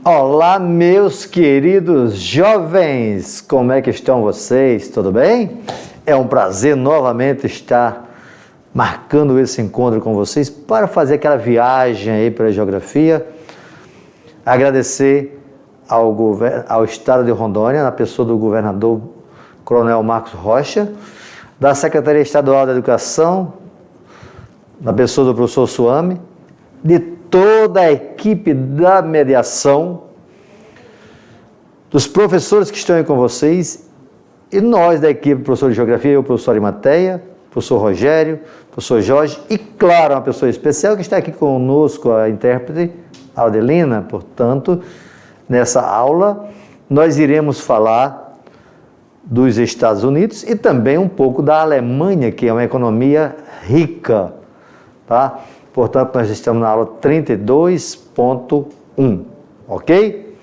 Olá, meus queridos jovens, como é que estão vocês? Tudo bem? É um prazer novamente estar marcando esse encontro com vocês para fazer aquela viagem aí pela geografia. Agradecer ao estado de Rondônia, na pessoa do governador Coronel Marcos Rocha, da Secretaria Estadual da Educação, na pessoa do professor Suame, de toda a equipe da mediação, dos professores que estão aí com vocês, e nós da equipe, professor de Geografia, eu, professor Arimateia, professor Rogério, professor Jorge, e claro, uma pessoa especial que está aqui conosco, a intérprete Aldelina. Portanto, nessa aula, nós iremos falar dos Estados Unidos e também um pouco da Alemanha, que é uma economia rica, tá? Portanto, nós estamos na aula 32.1, ok?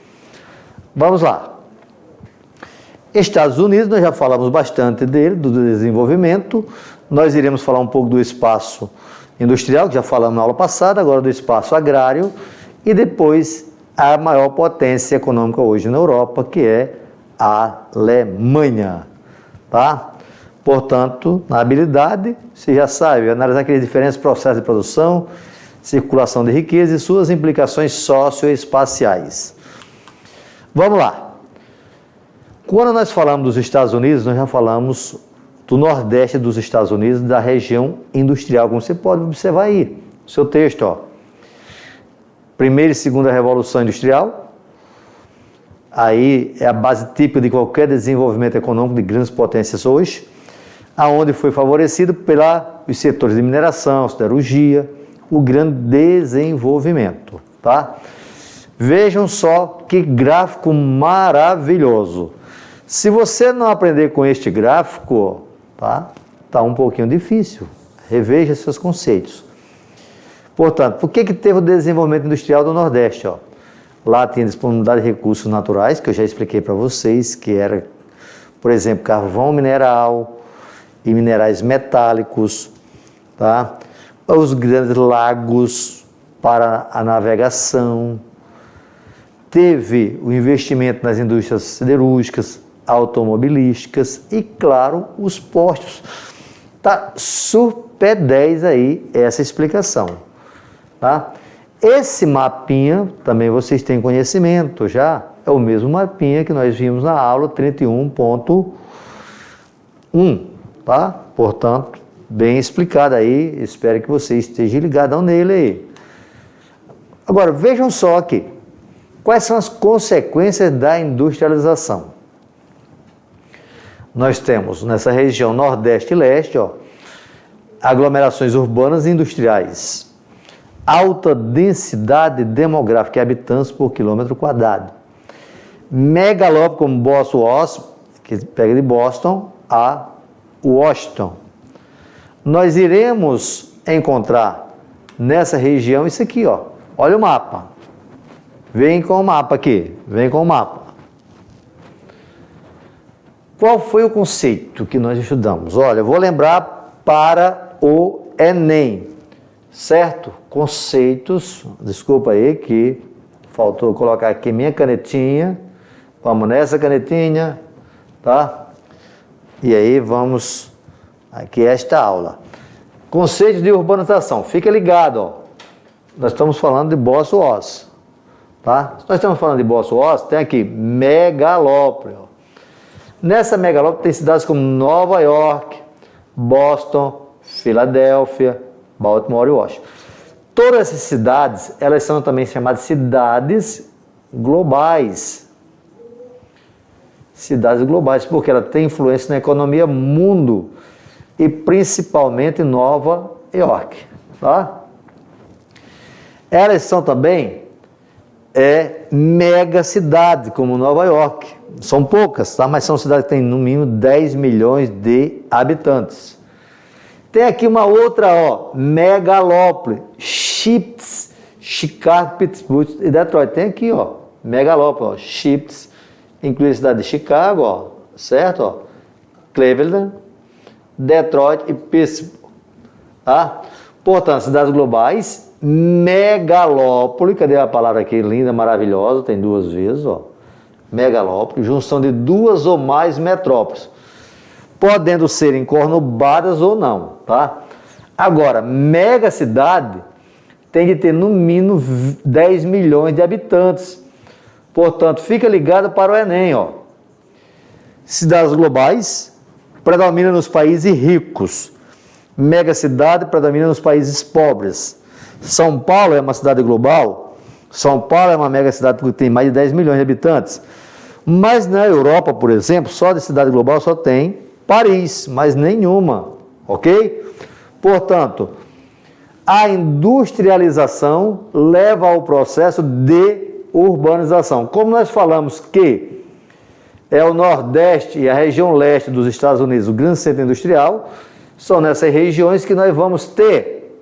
Vamos lá. Estados Unidos, nós já falamos bastante dele, do desenvolvimento. Nós iremos falar um pouco do espaço industrial, que já falamos na aula passada, agora do espaço agrário, e depois a maior potência econômica hoje na Europa, que é a Alemanha, tá? Portanto, na habilidade, você já sabe, analisar aqueles diferentes processos de produção, circulação de riqueza e suas implicações socioespaciais. Vamos lá. Quando nós falamos dos Estados Unidos, nós já falamos do Nordeste dos Estados Unidos, da região industrial, como você pode observar aí, no seu texto, ó. Primeira e segunda revolução industrial, aí é a base típica de qualquer desenvolvimento econômico de grandes potências hoje, aonde foi favorecido pelos setores de mineração, siderurgia, o grande desenvolvimento, tá? Vejam só que gráfico maravilhoso. Se você não aprender com este gráfico, tá um pouquinho difícil. Reveja seus conceitos. Portanto, por que teve o desenvolvimento industrial do Nordeste? Ó? Lá tinha disponibilidade de recursos naturais, que eu já expliquei para vocês, que era, por exemplo, carvão mineral e minerais metálicos, tá? Os grandes lagos para a navegação. Teve o investimento nas indústrias siderúrgicas, automobilísticas e, claro, os portos. Tá super 10 aí essa explicação, tá? Esse mapinha, também vocês têm conhecimento já, é o mesmo mapinha que nós vimos na aula 31.1, tá? Portanto, bem explicado aí, espero que você esteja ligado nele aí. Agora, vejam só aqui, quais são as consequências da industrialização? Nós temos nessa região Nordeste e Leste, ó, aglomerações urbanas e industriais, alta densidade demográfica e habitantes por quilômetro quadrado, megalópole como Boston, que pega de Boston a Washington. Nós iremos encontrar nessa região isso aqui, ó. Olha o mapa. Vem com o mapa aqui. Vem com o mapa. Qual foi o conceito que nós estudamos? Olha, eu vou lembrar para o Enem, certo? Conceitos, desculpa aí que faltou colocar aqui minha canetinha. Vamos nessa canetinha, tá? E aí vamos aqui esta aula. Conceito de urbanização. Fica ligado, ó. Nós estamos falando de Boston, tá? Se nós estamos falando de Boston, tem aqui megalópole. Ó. Nessa megalópole tem cidades como Nova York, Boston, Filadélfia, Baltimore e Washington. Todas essas cidades, elas são também chamadas cidades globais. Cidades globais, porque ela tem influência na economia mundo e principalmente Nova York, tá? Elas são também mega cidades, como Nova York. São poucas, tá? Mas são cidades que têm no mínimo 10 milhões de habitantes. Tem aqui uma outra, ó, megalópole, Chicago, Pittsburgh e Detroit. Tem aqui, ó, megalópole, ó, Chips, inclui a cidade de Chicago, ó, certo? Ó, Cleveland, Detroit e Pittsburgh, tá? Portanto, cidades globais megalópole, cadê a palavra aqui linda, maravilhosa, tem duas vezes, ó. Megalópole, junção de duas ou mais metrópoles, podendo serem conurbadas ou não, tá? Agora, megacidade tem que ter no mínimo 10 milhões de habitantes. Portanto, fica ligado para o Enem, ó. Cidades globais predominam nos países ricos. Megacidade predomina nos países pobres. São Paulo é uma cidade global. São Paulo é uma megacidade porque tem mais de 10 milhões de habitantes. Mas na Europa, por exemplo, só de cidade global só tem Paris, mas nenhuma, ok? Portanto, a industrialização leva ao processo de urbanização. Como nós falamos que é o Nordeste e a região leste dos Estados Unidos, o grande centro industrial, são nessas regiões que nós vamos ter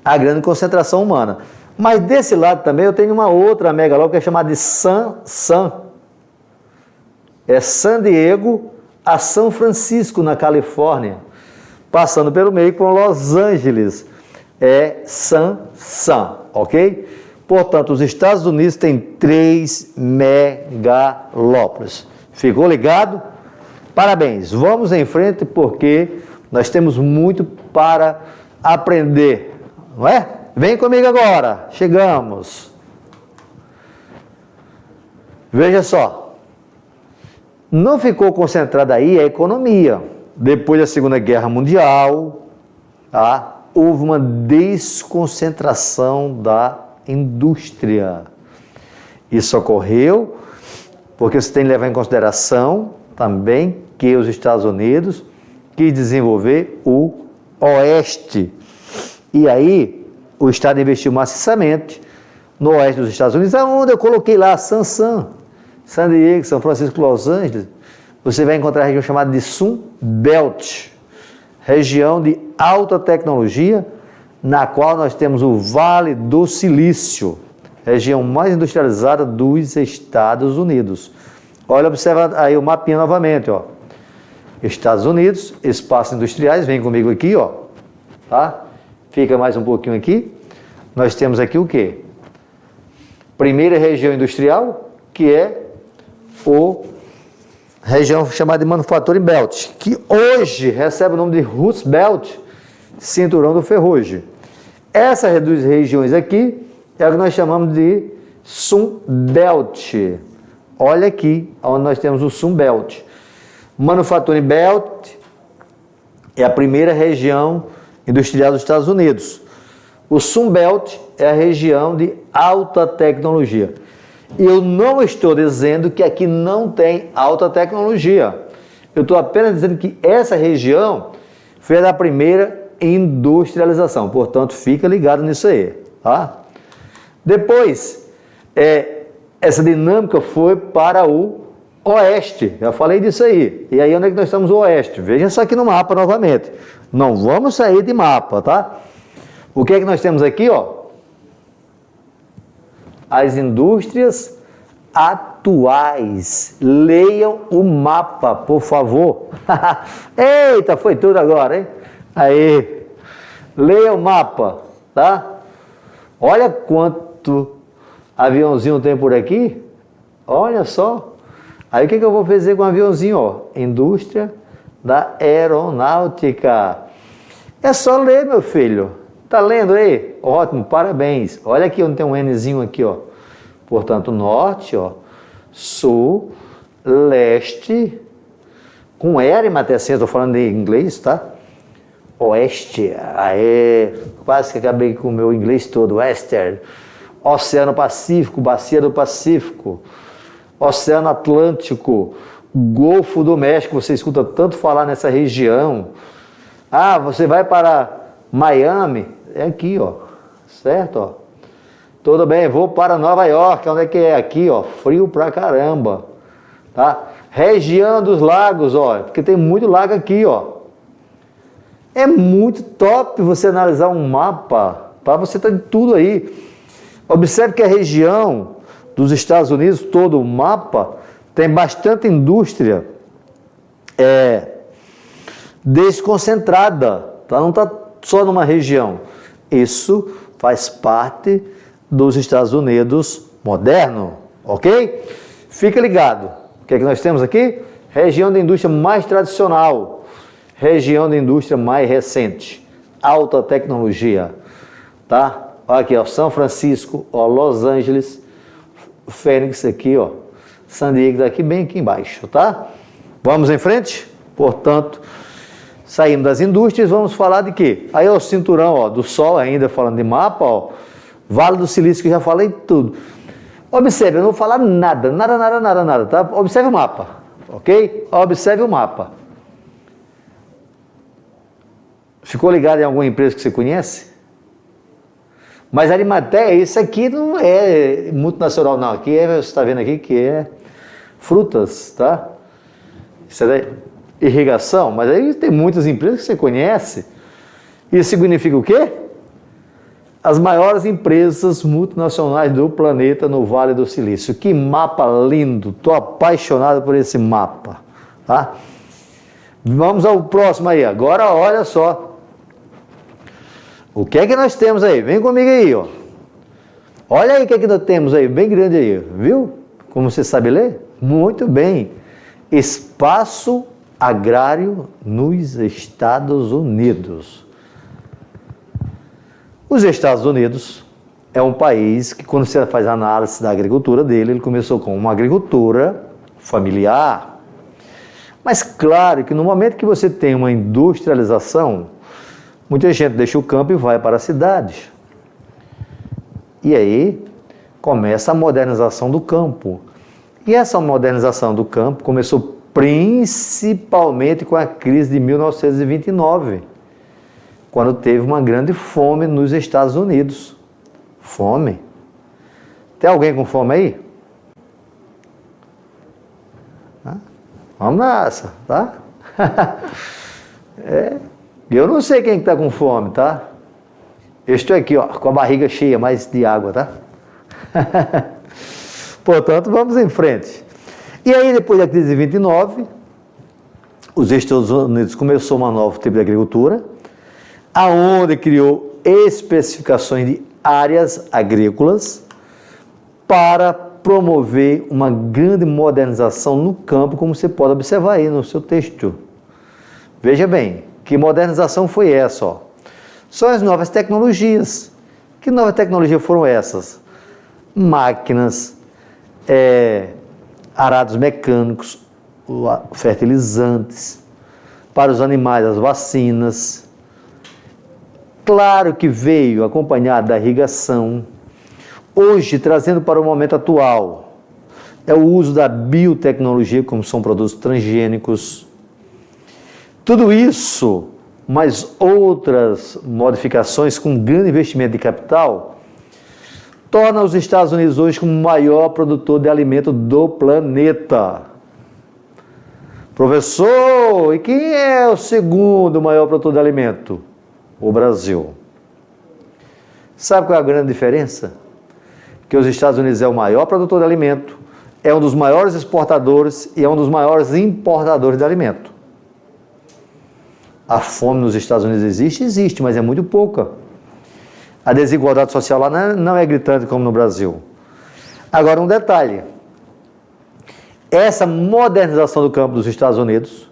a grande concentração humana. Mas desse lado também eu tenho uma outra megalópole que é chamada de San. É San Diego a São Francisco, na Califórnia, passando pelo meio com Los Angeles. É San, ok? Portanto, os Estados Unidos têm 3 megalópolis. Ficou ligado? Parabéns. Vamos em frente porque nós temos muito para aprender, não é? Vem comigo agora. Chegamos. Veja só. Não ficou concentrada aí a economia. Depois da Segunda Guerra Mundial, tá? Houve uma desconcentração da indústria. Isso ocorreu porque você tem que levar em consideração também que os Estados Unidos quis desenvolver o Oeste. E aí, o Estado investiu maciçamente no Oeste dos Estados Unidos, aonde eu coloquei lá San Diego, São Francisco, Los Angeles. Você vai encontrar a região chamada de Sun Belt, região de alta tecnologia, na qual nós temos o Vale do Silício, região mais industrializada dos Estados Unidos. Olha, observa aí o mapinha novamente, ó. Estados Unidos, espaços industriais, vem comigo aqui, ó, tá? Fica mais um pouquinho aqui. Nós temos aqui o quê? Primeira região industrial, que é região chamada de Manufacturing Belt, que hoje recebe o nome de Rust Belt, cinturão do ferrugem. Essas duas regiões aqui é o que nós chamamos de Sun Belt. Olha aqui, onde nós temos o Sun Belt. Manufacturing Belt é a primeira região industrial dos Estados Unidos. O Sun Belt é a região de alta tecnologia. E eu não estou dizendo que aqui não tem alta tecnologia. Eu estou apenas dizendo que essa região foi a primeira industrialização. Portanto, fica ligado nisso aí, tá? Depois, essa dinâmica foi para o Oeste. Já falei disso aí. E aí, onde é que nós estamos o Oeste? Veja isso aqui no mapa novamente. Não vamos sair de mapa, tá? O que é que nós temos aqui, ó? As indústrias atuais. Leiam o mapa, por favor. Eita, foi tudo agora, hein? Aí. Leia o mapa, tá? Olha quanto aviãozinho tem por aqui. Olha só. Aí o que eu vou fazer com o aviãozinho, ó? Indústria da aeronáutica. É só ler, meu filho. Tá lendo aí? Ótimo, parabéns. Olha aqui onde tem um Nzinho aqui, ó. Portanto, norte, ó, sul, leste, com R, Matecinha, estou falando em inglês, tá? Oeste, aê, quase que acabei com o meu inglês todo. Western, Oceano Pacífico, Bacia do Pacífico, Oceano Atlântico, Golfo do México, você escuta tanto falar nessa região. Ah, você vai para Miami, é aqui, ó, certo, ó. Tudo bem, vou para Nova York, onde é que é? Aqui, ó, frio pra caramba, tá? Região dos lagos, ó, porque tem muito lago aqui, ó. É muito top você analisar um mapa, para você ter tudo aí. Observe que a região dos Estados Unidos, todo o mapa, tem bastante indústria desconcentrada, tá? Não está só numa região. Isso faz parte dos Estados Unidos moderno, ok? Fica ligado. O que é que nós temos aqui? Região da indústria mais tradicional, região da indústria mais recente, alta tecnologia, tá? Olha aqui, ó, São Francisco, ó, Los Angeles, Phoenix aqui, ó, San Diego daqui, bem aqui embaixo, tá? Vamos em frente? Portanto, saímos das indústrias, vamos falar de quê? Aí, ó, o cinturão, ó, do Sol, ainda falando de mapa, ó, Vale do Silício, que eu já falei tudo. Observe, eu não vou falar nada, tá? Observe o mapa, ok? Observe o mapa. Ficou ligado em alguma empresa que você conhece? Mas a Arimateia, isso aqui não é multinacional, não. Aqui você está vendo aqui que é frutas, tá? Isso é irrigação, mas aí tem muitas empresas que você conhece. Isso significa o quê? As maiores empresas multinacionais do planeta no Vale do Silício. Que mapa lindo, estou apaixonado por esse mapa, tá? Vamos ao próximo aí, agora olha só. O que é que nós temos aí? Vem comigo aí, ó. Olha aí o que é que nós temos aí, bem grande aí, viu? Como você sabe ler? Muito bem. Espaço agrário nos Estados Unidos. Os Estados Unidos é um país que, quando você faz a análise da agricultura dele, ele começou com uma agricultura familiar. Mas claro que no momento que você tem uma industrialização, muita gente deixa o campo e vai para a cidade. E aí começa a modernização do campo. E essa modernização do campo começou principalmente com a crise de 1929, quando teve uma grande fome nos Estados Unidos. Fome. Tem alguém com fome aí? Vamos nessa, tá? Eu não sei quem está com fome, tá? Eu estou aqui, ó, com a barriga cheia, mais de água, tá? Portanto, vamos em frente. E aí, depois da crise de 29, os Estados Unidos começou uma nova tipo de agricultura, aonde criou especificações de áreas agrícolas para promover uma grande modernização no campo, como você pode observar aí no seu texto. Veja bem, que modernização foi essa? Ó? São as novas tecnologias. Que novas tecnologias foram essas? Máquinas, arados mecânicos, fertilizantes, para os animais, as vacinas. Claro que veio acompanhado da irrigação. Hoje, trazendo para o momento atual, é o uso da biotecnologia, como são produtos transgênicos. Tudo isso, mais outras modificações com grande investimento de capital, torna os Estados Unidos hoje como o maior produtor de alimento do planeta. Professor, e quem é o segundo maior produtor de alimento? O Brasil. Sabe qual é a grande diferença? Que os Estados Unidos é o maior produtor de alimento, é um dos maiores exportadores e é um dos maiores importadores de alimento. A fome nos Estados Unidos existe, mas é muito pouca. A desigualdade social lá não é gritante como no Brasil. Agora, um detalhe. Essa modernização do campo dos Estados Unidos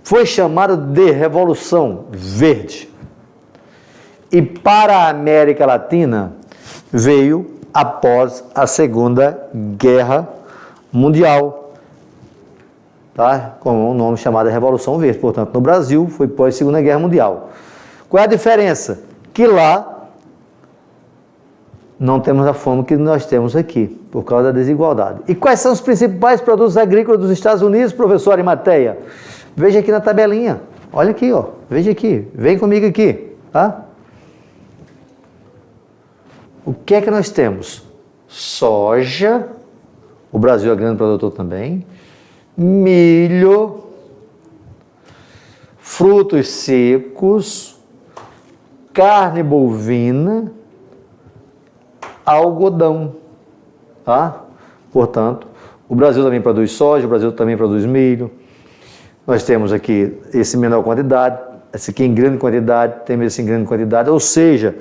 foi chamada de Revolução Verde. E para a América Latina veio após a Segunda Guerra Mundial, tá? Com um nome chamado Revolução Verde. Portanto, no Brasil foi pós Segunda Guerra Mundial. Qual é a diferença? Que lá não temos a fome que nós temos aqui, por causa da desigualdade. E quais são os principais produtos agrícolas dos Estados Unidos, professor Arimateia? Veja aqui na tabelinha. Olha aqui, ó. Veja aqui. Vem comigo aqui, tá? O que é que nós temos? Soja, o Brasil é grande produtor também, milho, frutos secos, carne bovina, algodão, tá? Portanto, o Brasil também produz soja, o Brasil também produz milho. Nós temos aqui esse menor quantidade, esse aqui em grande quantidade, temos esse em grande quantidade, ou seja,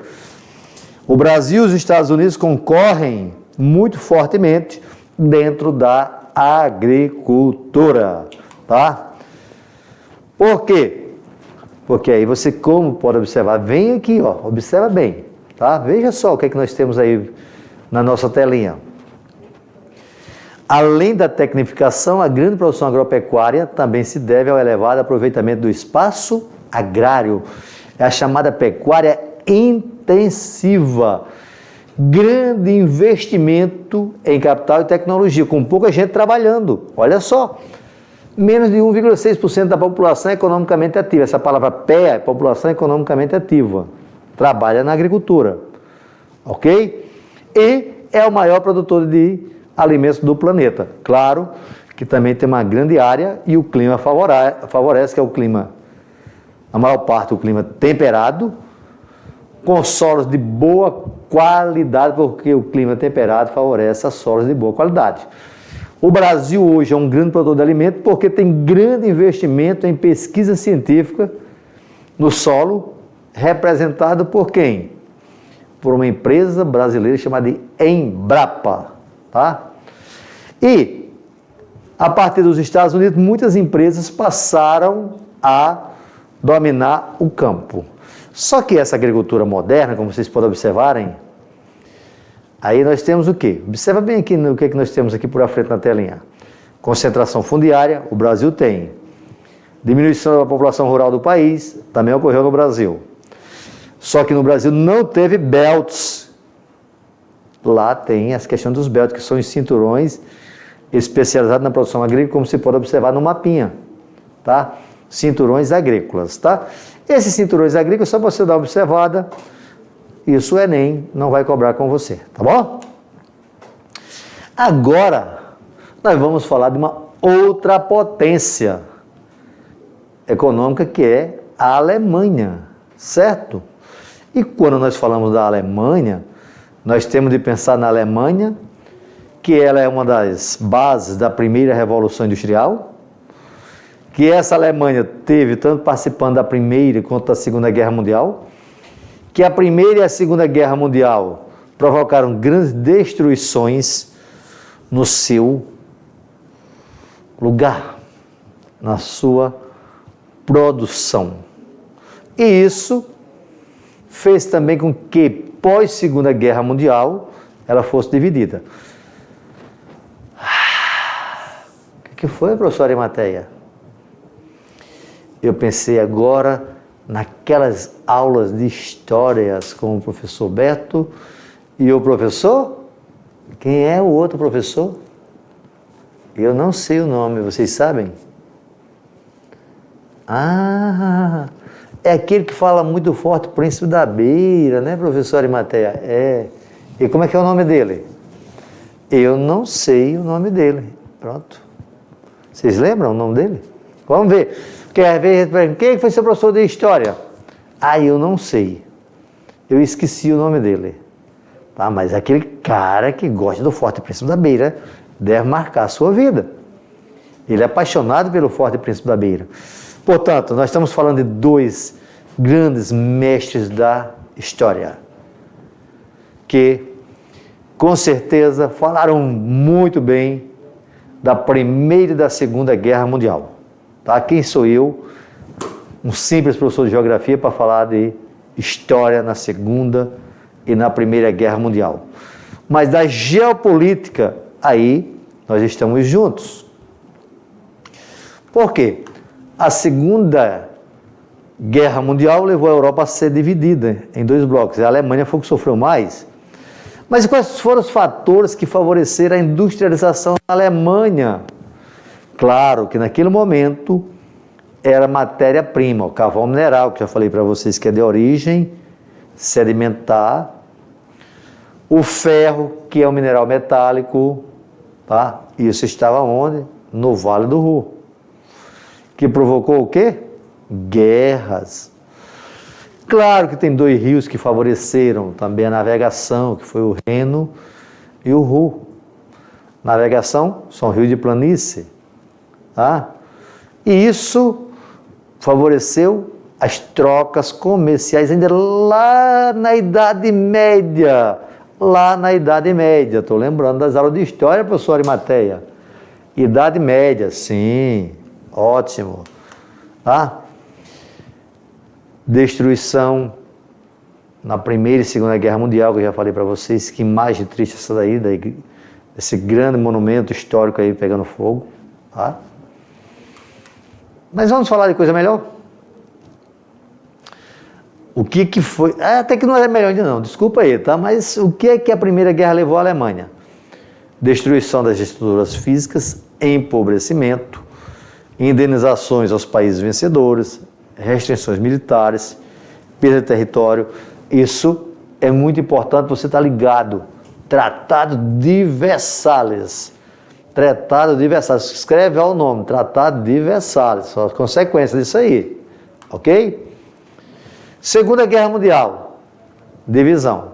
o Brasil e os Estados Unidos concorrem muito fortemente dentro da agricultura, tá? Por quê? Porque aí você, como pode observar, vem aqui, ó, observa bem, tá? Veja só o que é que nós temos aí na nossa telinha. Além da tecnificação, a grande produção agropecuária também se deve ao elevado aproveitamento do espaço agrário. É a chamada pecuária intensiva. Grande investimento em capital e tecnologia, com pouca gente trabalhando. Olha só, menos de 1,6% da população é economicamente ativa. Essa palavra PEA é população economicamente ativa. Trabalha na agricultura, ok? E é o maior produtor de alimentos do planeta. Claro que também tem uma grande área e o clima favorece, que é o clima, a maior parte do clima temperado, com solos de boa qualidade, porque o clima temperado favorece a solos de boa qualidade. O Brasil hoje é um grande produtor de alimentos porque tem grande investimento em pesquisa científica no solo, representado por quem? Por uma empresa brasileira chamada de Embrapa, tá? E, a partir dos Estados Unidos, muitas empresas passaram a dominar o campo. Só que essa agricultura moderna, como vocês podem observarem, aí nós temos o quê? Observa bem aqui o que é que nós temos aqui por à frente na telinha. Concentração fundiária, o Brasil tem. Diminuição da população rural do país, também ocorreu no Brasil. Só que no Brasil não teve belts. Lá tem essa questão dos belts, que são os cinturões especializados na produção agrícola, como você pode observar no mapinha, tá? Cinturões agrícolas, tá? Esses cinturões agrícolas, só para você dar uma observada, isso o Enem não vai cobrar com você, tá bom? Agora, nós vamos falar de uma outra potência econômica, que é a Alemanha, certo? E quando nós falamos da Alemanha, nós temos de pensar na Alemanha, que ela é uma das bases da primeira Revolução Industrial, que essa Alemanha teve tanto participando da Primeira quanto da Segunda Guerra Mundial, que a Primeira e a Segunda Guerra Mundial provocaram grandes destruições no seu lugar, na sua produção. E isso fez também com que, pós-Segunda Guerra Mundial, ela fosse dividida. O que foi, professor Arimateia? Eu pensei agora naquelas aulas de histórias com o professor Beto e o professor? Quem é o outro professor? Eu não sei o nome, vocês sabem? Ah, é aquele que fala muito forte, Príncipe da Beira, né, professor Arimateia? É. E como é que é o nome dele? Eu não sei o nome dele. Pronto. Vocês lembram o nome dele? Vamos ver. Quem foi seu professor de história? Ah, eu não sei. Eu esqueci o nome dele. Tá, mas aquele cara que gosta do Forte Príncipe da Beira deve marcar a sua vida. Ele é apaixonado pelo Forte Príncipe da Beira. Portanto, nós estamos falando de dois grandes mestres da história, que com certeza falaram muito bem da Primeira e da Segunda Guerra Mundial. Tá? Quem sou eu, um simples professor de geografia, para falar de história na Segunda e na Primeira Guerra Mundial? Mas da geopolítica, aí nós estamos juntos. Por quê? A Segunda Guerra Mundial levou a Europa a ser dividida em dois blocos. A Alemanha foi o que sofreu mais. Mas quais foram os fatores que favoreceram a industrialização na Alemanha? Claro que naquele momento era matéria-prima, o carvão mineral, que já falei para vocês que é de origem sedimentar, o ferro, que é um mineral metálico, tá? Isso estava onde? No Vale do Ruhr, que provocou o quê? Guerras. Claro que tem dois rios que favoreceram também a navegação, que foi o Reno e o Ruhr. Navegação são rios de planície, tá? E isso favoreceu as trocas comerciais ainda lá na Idade Média. Lá na Idade Média, estou lembrando das aulas de história, professor Arimateia. Idade Média, sim, ótimo. Tá? Destruição na Primeira e Segunda Guerra Mundial, que eu já falei para vocês, que imagem triste essa daí, esse grande monumento histórico aí pegando fogo. Tá? Mas vamos falar de coisa melhor? O que foi... até que não é melhor ainda não, desculpa aí, tá? Mas o que é que a Primeira Guerra levou à Alemanha? Destruição das estruturas físicas, empobrecimento, indenizações aos países vencedores, restrições militares, perda de território. Isso é muito importante você estar ligado. Tratado de Versalhes. Tratado de Versalhes. Escreve ao nome, Tratado de Versalhes. Só as consequências disso aí. Ok? Segunda Guerra Mundial, divisão.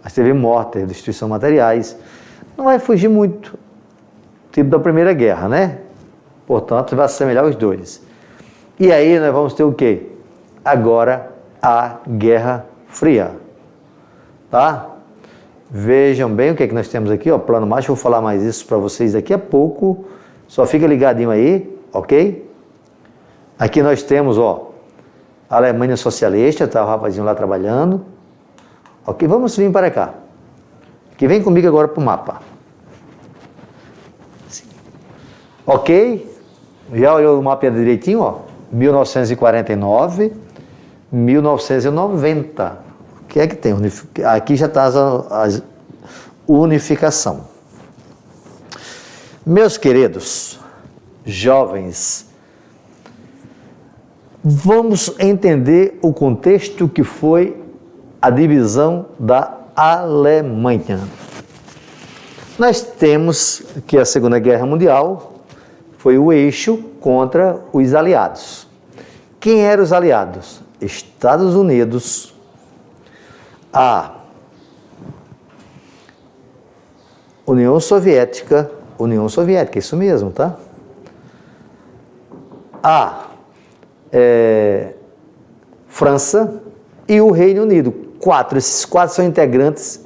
Mas teve morte, destruição de materiais. Não vai fugir muito. Tipo da Primeira Guerra, né? Portanto, vai assemelhar os dois. E aí nós vamos ter o quê? Agora a Guerra Fria. Tá? Vejam bem o que é que nós temos aqui, ó, plano macho. Vou falar mais isso para vocês daqui a pouco. Só fica ligadinho aí, ok? Aqui nós temos, ó, a Alemanha socialista, tá o rapazinho lá trabalhando. Ok, vamos vir para cá. Que vem comigo agora para o mapa. Ok? Já olhou o mapa direitinho, ó? 1949, 1990. O que é que tem? Aqui já está a unificação. Meus queridos jovens, vamos entender o contexto que foi a divisão da Alemanha. Nós temos que a Segunda Guerra Mundial foi o eixo contra os aliados. Quem eram os aliados? Estados Unidos, a União Soviética, isso mesmo, tá? A França e o Reino Unido. Esses quatro são integrantes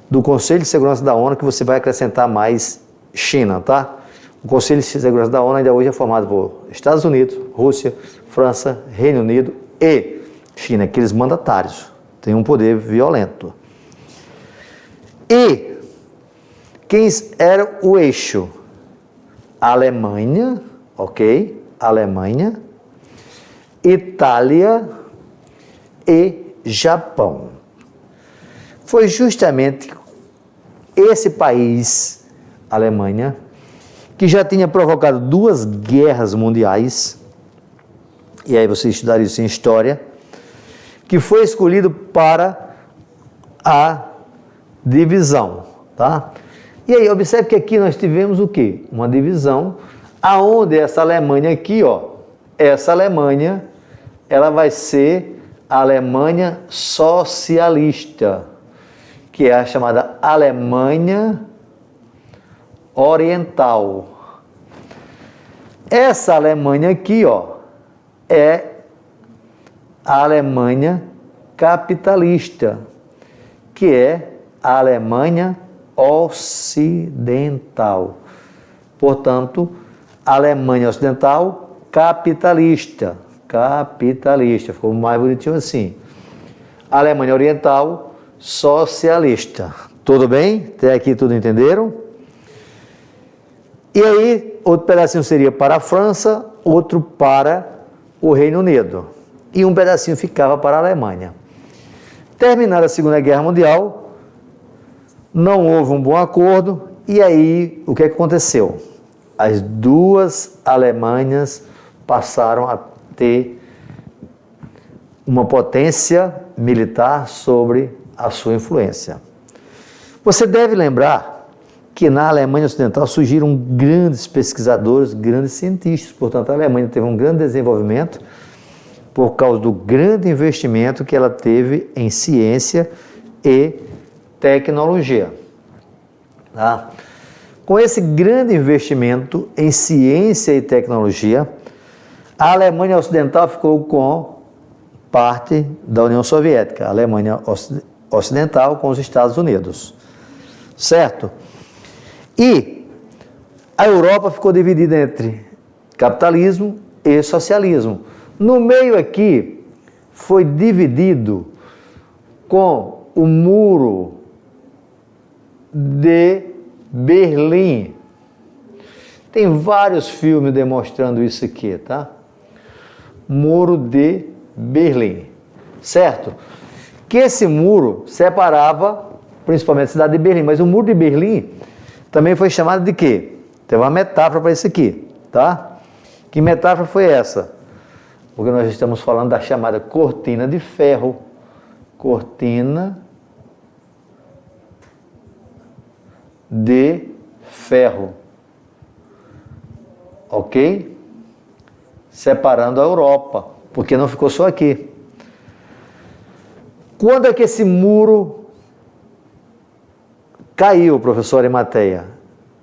do Conselho de Segurança da ONU, que você vai acrescentar mais China, tá? O Conselho de Segurança da ONU ainda hoje é formado por Estados Unidos, Rússia, França, Reino Unido e China, aqueles mandatários. Tem um poder violento. E quem era o eixo? Alemanha, ok? Alemanha, Itália e Japão. Foi justamente esse país, Alemanha, que já tinha provocado 2 guerras mundiais, e aí você estudaria isso em história, que foi escolhido para a divisão, tá? E aí, observe que aqui nós tivemos o quê? Uma divisão, aonde essa Alemanha aqui, ó, essa Alemanha, ela vai ser a Alemanha socialista, que é a chamada Alemanha Oriental. Essa Alemanha aqui, ó, é a Alemanha capitalista, que é a Alemanha Ocidental. Portanto, Alemanha Ocidental capitalista. Ficou mais bonitinho assim. Alemanha Oriental socialista. Tudo bem? Até aqui tudo entenderam? E aí, outro pedacinho seria para a França, outro para o Reino Unido. E um pedacinho ficava para a Alemanha. Terminada a Segunda Guerra Mundial, não houve um bom acordo, e aí o que aconteceu? As 2 Alemanhas passaram a ter uma potência militar sobre a sua influência. Você deve lembrar que na Alemanha Ocidental surgiram grandes pesquisadores, grandes cientistas, portanto a Alemanha teve um grande desenvolvimento por causa do grande investimento que ela teve em ciência e tecnologia. Tá? Com esse grande investimento em ciência e tecnologia, a Alemanha Ocidental ficou com parte da União Soviética, a Alemanha Ocidental com os Estados Unidos. Certo? E a Europa ficou dividida entre capitalismo e socialismo. No meio aqui foi dividido com o Muro de Berlim. Tem vários filmes demonstrando isso aqui, tá? Muro de Berlim, certo? Que esse muro separava principalmente a cidade de Berlim, mas o Muro de Berlim também foi chamado de quê? Tem uma metáfora para isso aqui, tá? Que metáfora foi essa? Porque nós estamos falando da chamada cortina de ferro. Cortina de ferro. Ok? Separando a Europa, porque não ficou só aqui. Quando é que esse muro caiu, professor Arimateia?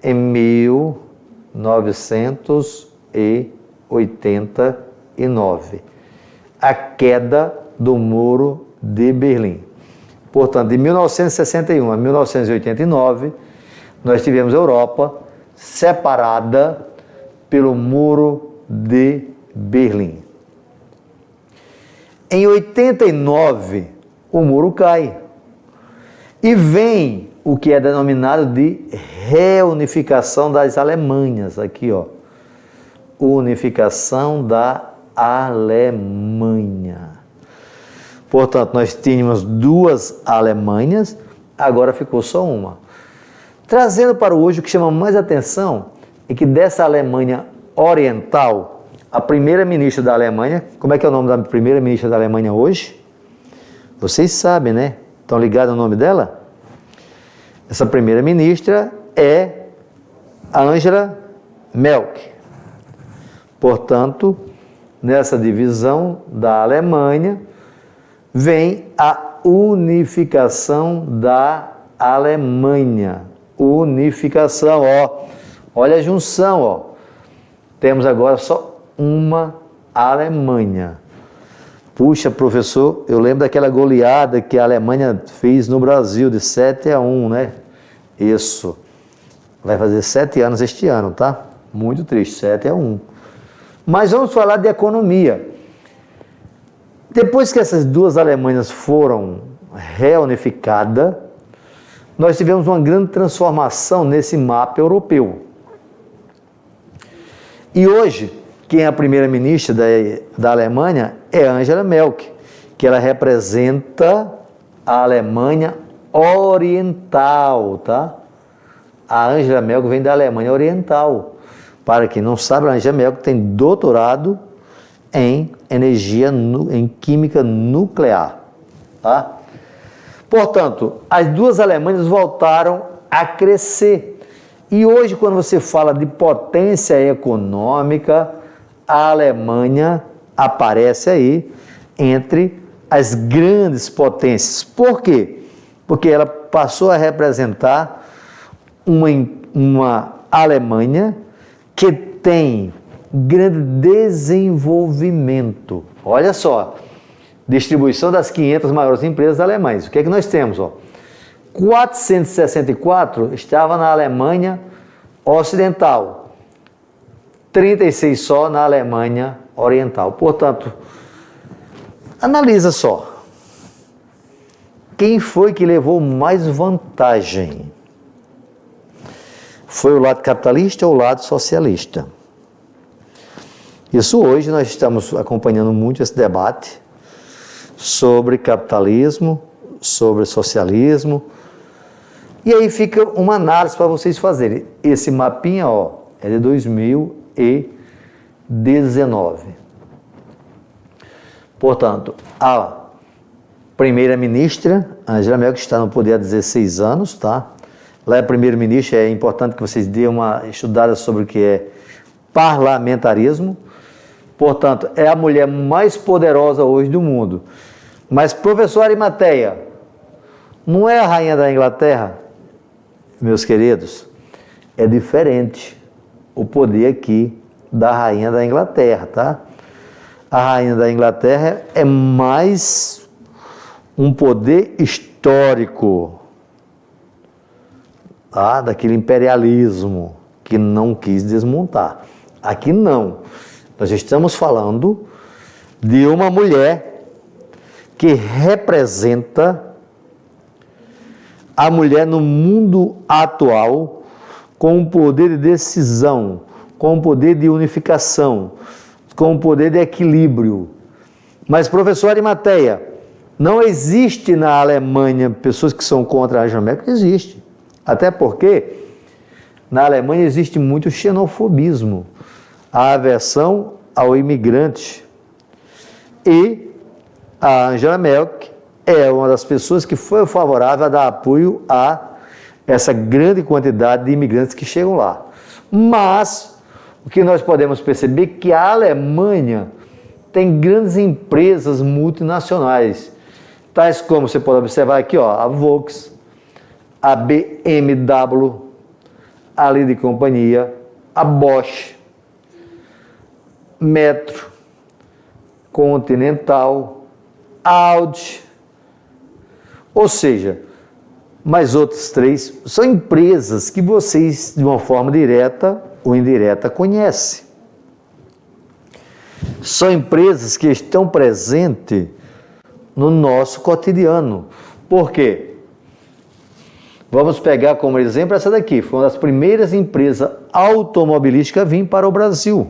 Em 1989. A queda do Muro de Berlim. Portanto, de 1961 a 1989, nós tivemos a Europa separada pelo Muro de Berlim. Em 89, o muro cai e vem o que é denominado de reunificação das Alemanhas. Aqui, ó, unificação da Alemanha. Portanto, nós tínhamos duas Alemanhas, agora ficou só uma. Trazendo para hoje o que chama mais atenção é que dessa Alemanha Oriental, a primeira-ministra da Alemanha, como é que é o nome da primeira-ministra da Alemanha hoje? Vocês sabem, né? Estão ligados ao nome dela? Essa primeira-ministra é a Angela Merkel. Portanto, nessa divisão da Alemanha, vem a unificação da Alemanha. Unificação, ó. Olha a junção, ó. Temos agora só uma Alemanha. Puxa, professor, eu lembro daquela goleada que a Alemanha fez no Brasil, de 7-1, né? Isso. Vai fazer 7 anos este ano, tá? Muito triste, 7-1. Mas vamos falar de economia. Depois que essas duas Alemanhas foram reunificadas, nós tivemos uma grande transformação nesse mapa europeu. E hoje, quem é a primeira-ministra da Alemanha é Angela Merkel, que ela representa a Alemanha Oriental, tá? A Angela Merkel vem da Alemanha Oriental. Para quem não sabe, a Angela Merkel tem doutorado em em química nuclear, tá? Portanto, as duas Alemanhas voltaram a crescer. E hoje, quando você fala de potência econômica, a Alemanha aparece aí entre as grandes potências. Por quê? Porque ela passou a representar uma Alemanha que tem grande desenvolvimento. Olha só, distribuição das 500 maiores empresas alemãs. O que é que nós temos? 464 estava na Alemanha Ocidental, 36 só na Alemanha Oriental. Portanto, analisa só. Quem foi que levou mais vantagem? Foi o lado capitalista ou o lado socialista? Isso hoje nós estamos acompanhando muito esse debate sobre capitalismo, sobre socialismo. E aí fica uma análise para vocês fazerem. Esse mapinha, é de 2019. Portanto, a primeira-ministra, Angela Merkel, que está no poder há 16 anos, tá? Ela é primeira-ministra, é importante que vocês dêem uma estudada sobre o que é parlamentarismo. Portanto, é a mulher mais poderosa hoje do mundo. Mas, professor Arimateia, não é a rainha da Inglaterra? Meus queridos, é diferente o poder aqui da rainha da Inglaterra, tá? a rainha da Inglaterra é mais um poder histórico, tá? Daquele imperialismo que não quis desmontar. Aqui não. Nós estamos falando de uma mulher que representa a mulher no mundo atual com um poder de decisão, com um poder de unificação, com um poder de equilíbrio. Mas, professor Arimateia, não existe na Alemanha pessoas que são contra a Angela Merkel? Existe. Até porque na Alemanha existe muito xenofobismo, a aversão ao imigrante. E a Angela Merkel é uma das pessoas que foi favorável a dar apoio a essa grande quantidade de imigrantes que chegam lá. Mas o que nós podemos perceber é que a Alemanha tem grandes empresas multinacionais, tais como você pode observar aqui, ó, a Volkswagen, a BMW, a Linde e Companhia, a Bosch, Metro, Continental, Audi, ou seja, mais outros três, são empresas que vocês, de uma forma direta ou indireta, conhecem. São empresas que estão presentes no nosso cotidiano. Por quê? Vamos pegar como exemplo essa daqui, foi uma das primeiras empresas automobilísticas a vir para o Brasil.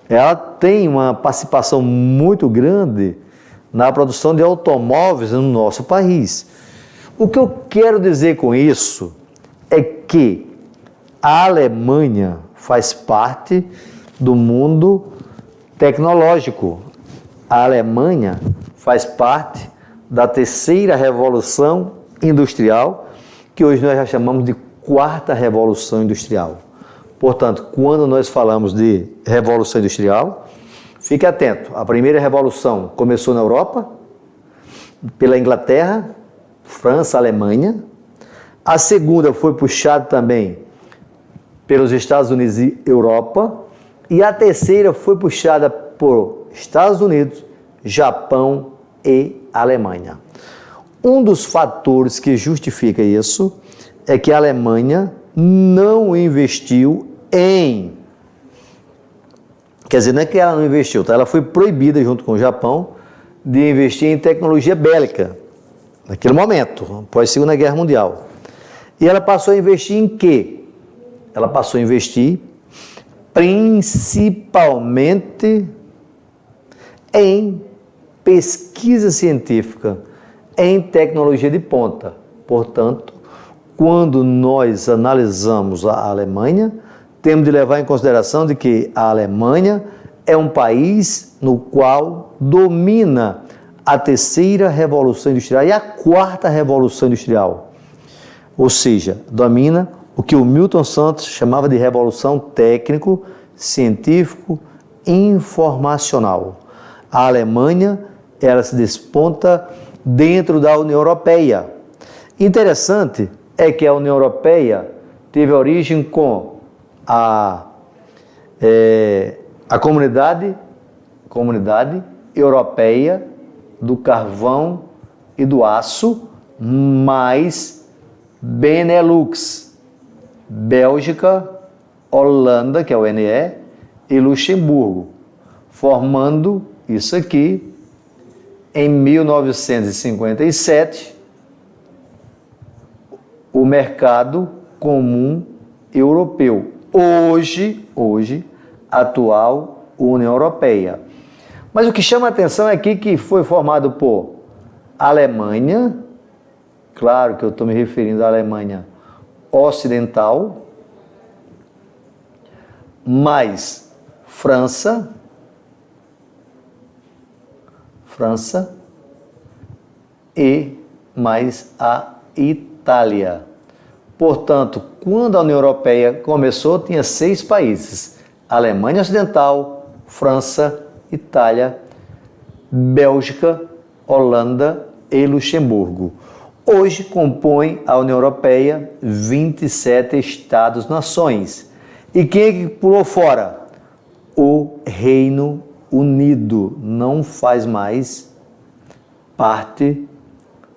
Ela tem uma participação muito grande na produção de automóveis no nosso país. O que eu quero dizer com isso é que a Alemanha faz parte do mundo tecnológico. A Alemanha faz parte da terceira revolução industrial, que hoje nós já chamamos de quarta revolução industrial. Portanto, quando nós falamos de revolução industrial, fique atento, a primeira revolução começou na Europa, pela Inglaterra, França, Alemanha. A segunda foi puxada também pelos Estados Unidos e Europa. E a terceira foi puxada por Estados Unidos, Japão e Alemanha. Um dos fatores que justifica isso é que a Alemanha não investiu em... Quer dizer, não é que ela não investiu, tá? Ela foi proibida, junto com o Japão, de investir em tecnologia bélica, naquele momento, após a Segunda Guerra Mundial. E ela passou a investir em quê? Ela passou a investir principalmente em pesquisa científica, em tecnologia de ponta. Portanto, quando nós analisamos a Alemanha, temos de levar em consideração de que a Alemanha é um país no qual domina a terceira revolução industrial e a quarta revolução industrial. Ou seja, domina o que o Milton Santos chamava de revolução técnico-científico-informacional. A Alemanha, ela se desponta dentro da União Europeia. Interessante é que a União Europeia teve origem com a comunidade europeia do carvão e do aço, mais Benelux, Bélgica, Holanda, que é o NE, e Luxemburgo, formando isso aqui em 1957, o mercado comum europeu. Hoje, atual União Europeia. Mas o que chama a atenção é aqui que foi formado por Alemanha, claro que eu estou me referindo à Alemanha Ocidental, mais França e mais a Itália. Portanto, quando a União Europeia começou, tinha 6 países: Alemanha Ocidental, França, Itália, Bélgica, Holanda e Luxemburgo. Hoje compõe a União Europeia 27 Estados-nações. E quem é que pulou fora? O Reino Unido, não faz mais parte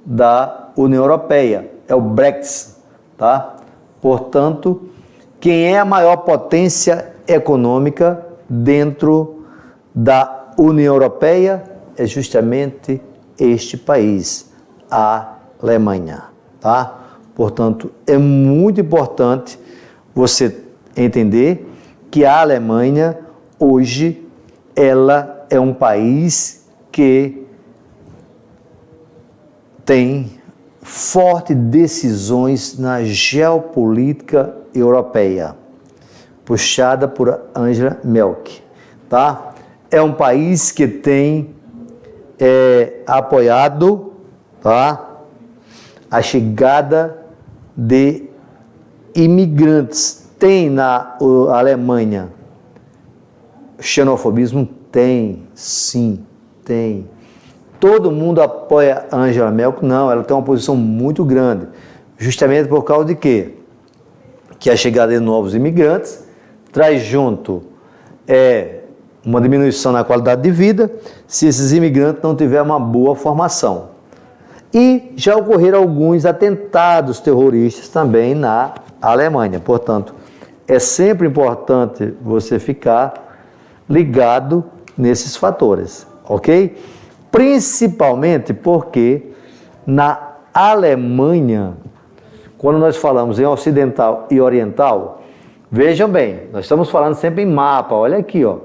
da União Europeia, é o Brexit, tá? Portanto, quem é a maior potência econômica dentro da União Europeia é justamente este país, a Alemanha, tá? Portanto, é muito importante você entender que a Alemanha, hoje, ela é um país que tem fortes decisões na geopolítica europeia, puxada por Angela Merkel, tá? É um país que tem apoiado, tá, a chegada de imigrantes. Tem na Alemanha xenofobismo? Tem, sim, tem. Todo mundo apoia a Angela Merkel? Não, ela tem uma posição muito grande, justamente por causa de quê? Que a chegada de novos imigrantes traz junto uma diminuição na qualidade de vida se esses imigrantes não tiverem uma boa formação. E já ocorreram alguns atentados terroristas também na Alemanha. Portanto, é sempre importante você ficar ligado nesses fatores, ok? Principalmente porque na Alemanha, quando nós falamos em ocidental e oriental, vejam bem, nós estamos falando sempre em mapa, olha aqui, ó.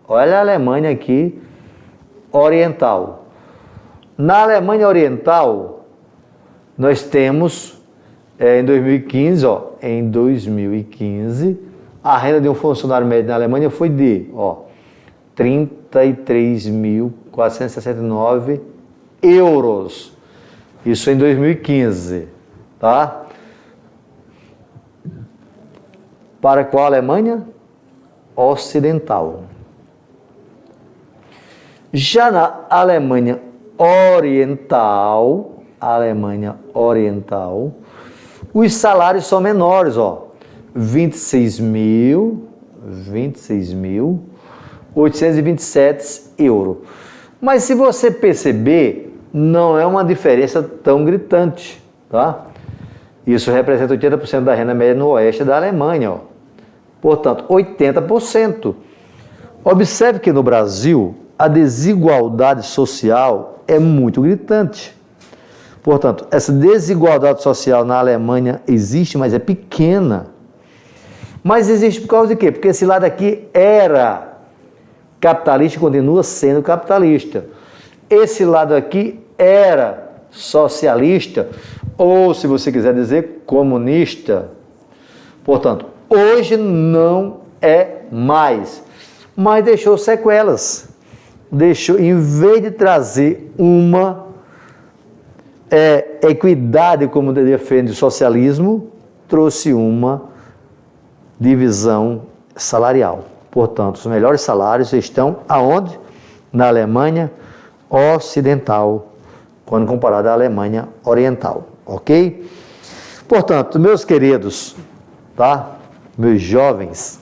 Olha a Alemanha aqui, oriental. Na Alemanha oriental, nós temos, em 2015, a renda de um funcionário médio na Alemanha foi de, 33.469 euros. Isso em 2015, tá? Para qual Alemanha? Ocidental. Já na Alemanha Oriental, os salários são menores, 26.827 euros. Mas se você perceber, não é uma diferença tão gritante, tá? Isso representa 80% da renda média no oeste da Alemanha, Portanto, 80%. Observe que no Brasil, a desigualdade social é muito gritante. Portanto, essa desigualdade social na Alemanha existe, mas é pequena. Mas existe por causa de quê? Porque esse lado aqui era capitalista e continua sendo capitalista. Esse lado aqui era socialista, ou, se você quiser dizer, comunista. Portanto, hoje não é mais, mas deixou sequelas. Em vez de trazer uma equidade, como defende o socialismo, trouxe uma divisão salarial. Portanto, os melhores salários estão aonde? Na Alemanha Ocidental, quando comparado à Alemanha Oriental, ok? Portanto, meus queridos, tá? Meus jovens,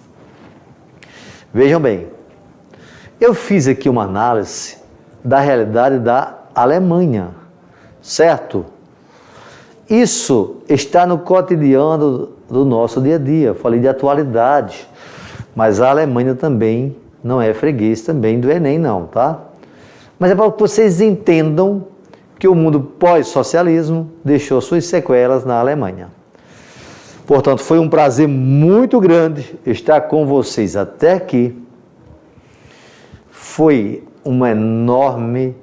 vejam bem, eu fiz aqui uma análise da realidade da Alemanha, certo? Isso está no cotidiano do nosso dia a dia. Falei de atualidade, mas a Alemanha também não é freguês também do Enem, não, tá? Mas é para que vocês entendam que o mundo pós-socialismo deixou suas sequelas na Alemanha. Portanto, foi um prazer muito grande estar com vocês até aqui. Foi um enorme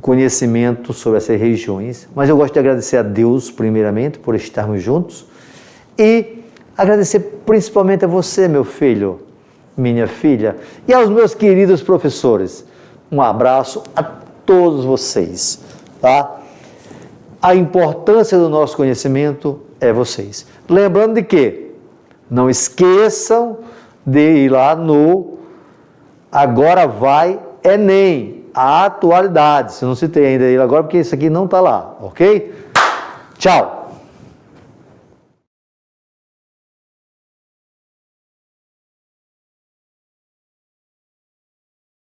conhecimento sobre essas regiões, mas eu gosto de agradecer a Deus, primeiramente, por estarmos juntos, e agradecer principalmente a você, meu filho, minha filha, e aos meus queridos professores. Um abraço a todos vocês, tá? A importância do nosso conhecimento é vocês. Lembrando de que não esqueçam de ir lá no Agora Vai Enem, a atualidade. Se não citei ainda ele agora, porque isso aqui não está lá, ok? Tchau!